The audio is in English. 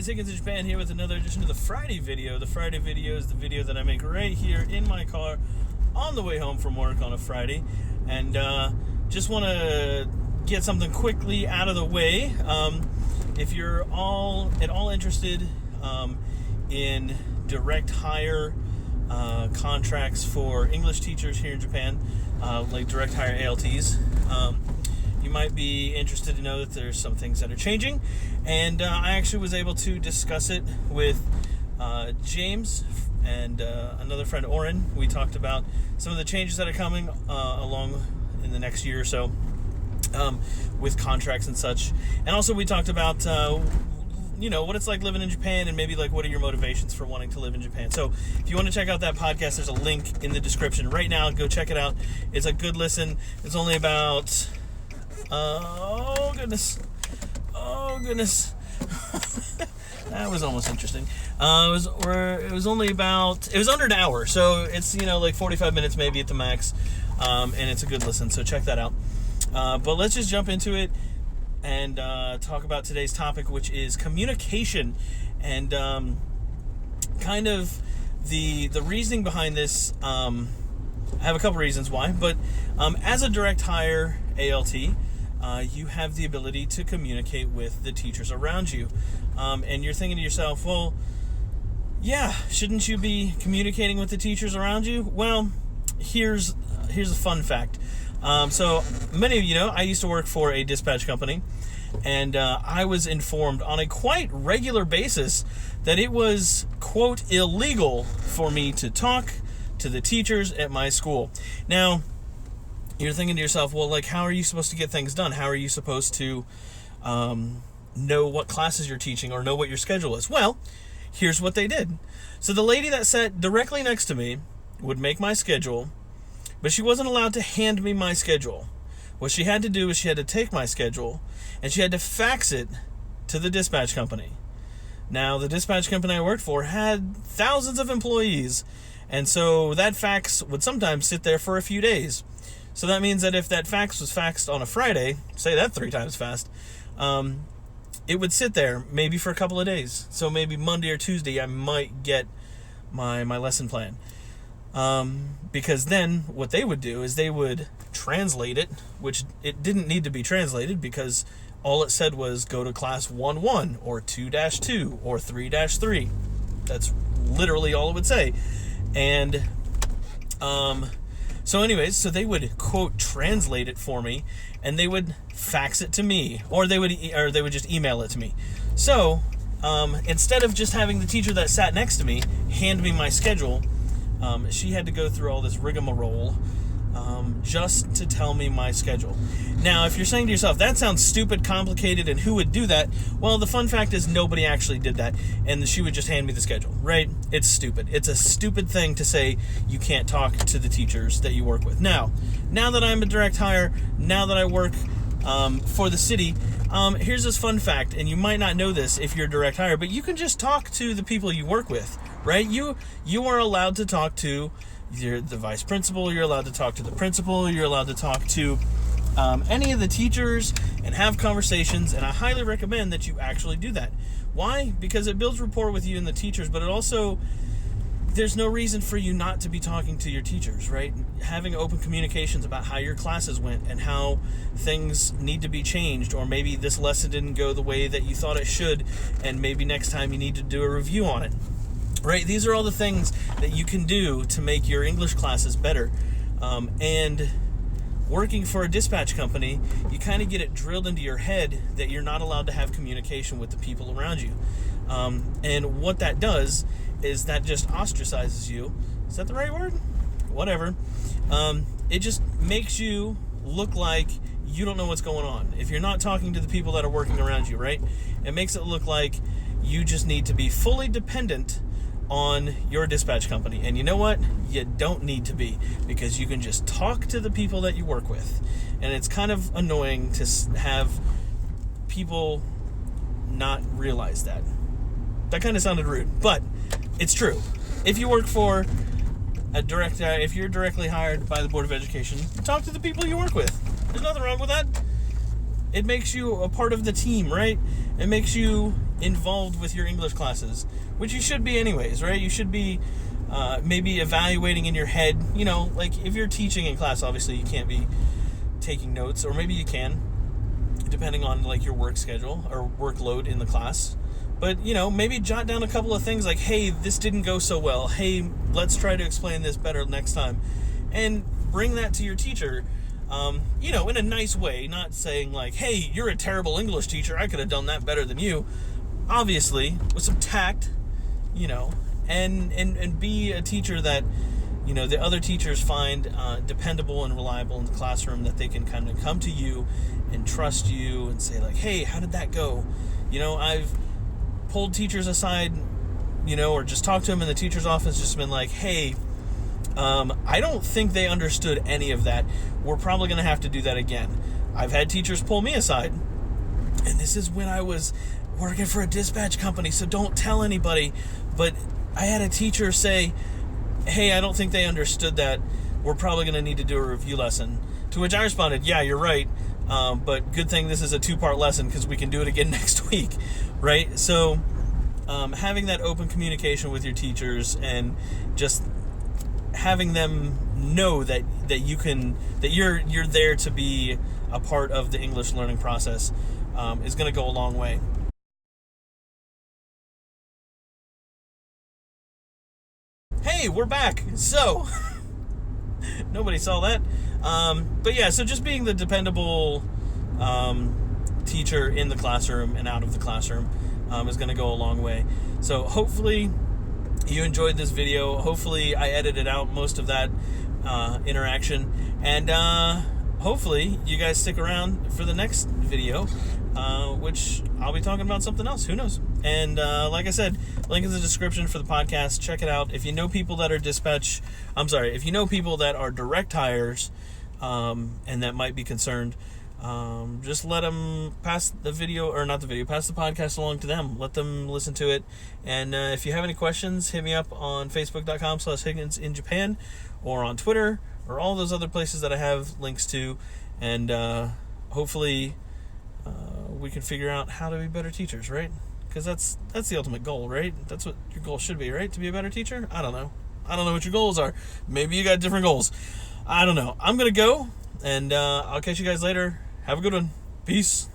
it's Higgins in Japan here with another edition of the Friday video. The Friday video is the video that I make right here in my car on the way home from work on a Friday. And just want to get something quickly out of the way. If you're at all interested in direct hire contracts for English teachers here in Japan, like direct hire ALTs, you might be interested to know that there's some things that are changing, and I actually was able to discuss it with James and another friend, Oren. We talked about some of the changes that are coming along in the next year or so with contracts and such, and also we talked about what it's like living in Japan, and maybe like what are your motivations for wanting to live in Japan. So if you want to check out that podcast, there's a link in the description right now. Go check it out. It's a good listen. It's only about oh goodness that was almost interesting. It was under an hour, so it's like 45 minutes maybe at the max, and it's a good listen, so check that out. But let's just jump into it and talk about today's topic, which is communication, and kind of the reasoning behind this. I have a couple reasons why, but as a direct hire ALT, you have the ability to communicate with the teachers around you, and you're thinking to yourself, well, yeah, shouldn't you be communicating with the teachers around you? Well, here's a fun fact. So many of you know, I used to work for a dispatch company, and I was informed on a quite regular basis that it was, quote, illegal for me to talk to the teachers at my school. Now, you're thinking to yourself, well, like, how are you supposed to get things done? How are you supposed to know what classes you're teaching or know what your schedule is? Well, here's what they did. So the lady that sat directly next to me would make my schedule, but she wasn't allowed to hand me my schedule. What she had to do is she had to take my schedule and she had to fax it to the dispatch company. Now, the dispatch company I worked for had thousands of employees, and so that fax would sometimes sit there for a few days. So that means that if that fax was faxed on a Friday, say that 3 times fast, it would sit there maybe for a couple of days. So maybe Monday or Tuesday I might get my lesson plan. Because then what they would do is they would translate it, which it didn't need to be translated because all it said was go to class 1-1 or 2-2 or 3-3. That's literally all it would say. And so anyways, so they would, quote, translate it for me, and they would fax it to me, or they would just email it to me. So instead of just having the teacher that sat next to me hand me my schedule, she had to go through all this rigmarole just to tell me my schedule. Now, if you're saying to yourself, that sounds stupid, complicated, and who would do that? Well, the fun fact is nobody actually did that, and she would just hand me the schedule, right? It's stupid. It's a stupid thing to say you can't talk to the teachers that you work with. Now that I'm a direct hire, now that I work for the city, here's this fun fact, and you might not know this if you're a direct hire, but you can just talk to the people you work with, right? You are allowed to talk to the vice principal, you're allowed to talk to the principal, you're allowed to talk to any of the teachers and have conversations, and I highly recommend that you actually do that. Why? Because it builds rapport with you and the teachers, but it also, there's no reason for you not to be talking to your teachers, right? Having open communications about how your classes went and how things need to be changed, or maybe this lesson didn't go the way that you thought it should, and maybe next time you need to do a review on it, right? These are all the things that you can do to make your English classes better. And working for a dispatch company, you kind of get it drilled into your head that you're not allowed to have communication with the people around you. And what that does is that just ostracizes you. Is that the right word? Whatever. It just makes you look like you don't know what's going on. If you're not talking to the people that are working around you, right? It makes it look like you just need to be fully dependent on your dispatch company. And you know what? You don't need to be, because you can just talk to the people that you work with. And it's kind of annoying to have people not realize that. That kind of sounded rude, but it's true. If you work for if you're directly hired by the Board of Education, talk to the people you work with. There's nothing wrong with that. It makes you a part of the team, right? It makes you involved with your English classes, which you should be anyways, right? You should be maybe evaluating in your head, like if you're teaching in class, obviously you can't be taking notes, or maybe you can, depending on like your work schedule or workload in the class. But, maybe jot down a couple of things like, hey, this didn't go so well. Hey, let's try to explain this better next time. And bring that to your teacher, in a nice way, not saying like, hey, you're a terrible English teacher, I could have done that better than you. Obviously, with some tact, and be a teacher that, the other teachers find dependable and reliable in the classroom, that they can kind of come to you and trust you and say like, hey, how did that go? I've pulled teachers aside, or just talked to them in the teacher's office, just been like, hey, I don't think they understood any of that. We're probably going to have to do that again. I've had teachers pull me aside, and this is when I was working for a dispatch company, so don't tell anybody, but I had a teacher say, hey, I don't think they understood that. We're probably going to need to do a review lesson. To which I responded, yeah, you're right, but good thing this is a 2-part lesson, because we can do it again next week, right? So having that open communication with your teachers, and just having them know that you're there to be a part of the English learning process is going to go a long way. Hey, we're back. So nobody saw that, but yeah. So just being the dependable teacher in the classroom and out of the classroom is going to go a long way. So hopefully you enjoyed this video. Hopefully I edited out most of that interaction, and hopefully you guys stick around for the next video, which I'll be talking about something else. Who knows? And like I said, link in the description for the podcast. Check it out. If you know people that are if you know people that are direct hires and that might be concerned, just let them pass the podcast along to them. Let them listen to it. And if you have any questions, hit me up on facebook.com/Higgins in Japan, or on Twitter, or all those other places that I have links to. And hopefully we can figure out how to be better teachers, right? Because that's the ultimate goal, right? That's what your goal should be, right? To be a better teacher? I don't know what your goals are. Maybe you got different goals. I don't know. I'm going to go, and I'll catch you guys later. Have a good one. Peace.